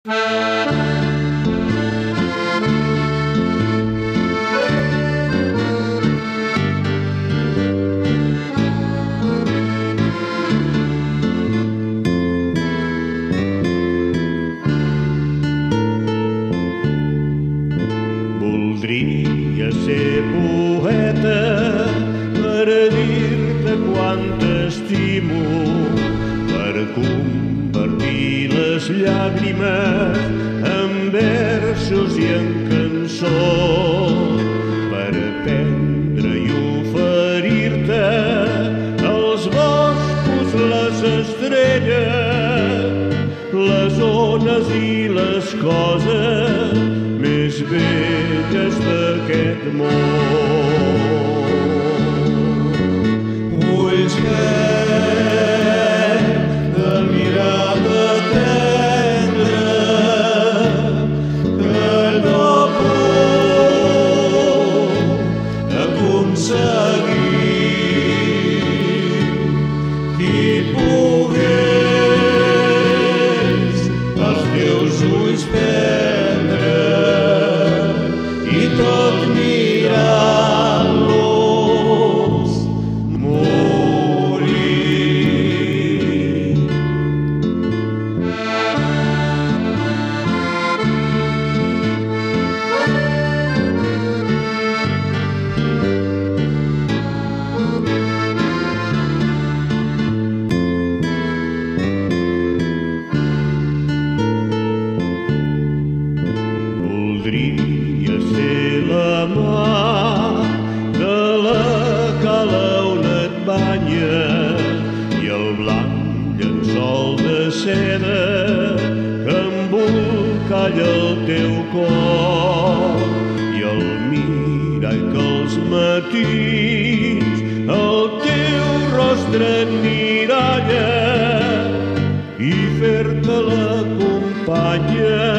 Voldria ser poeta per dir-te quant t'estimo, per convertir les llàgrimes en versos i en cançons, per aprendre i oferir-te els boscos, les estrelles, les ones i les coses més belles d'aquest món. Ulls verds de mirada tendra que no puc aconseguir. Qui pogués els teus ulls prendre i tot mirant-los morir. Voldria ser la mà de la cala on et banyes i el blanc llençol de seda que embolcalla el teu cor i el mirall que els matins el teu rostre emmiralla i fer-te la companya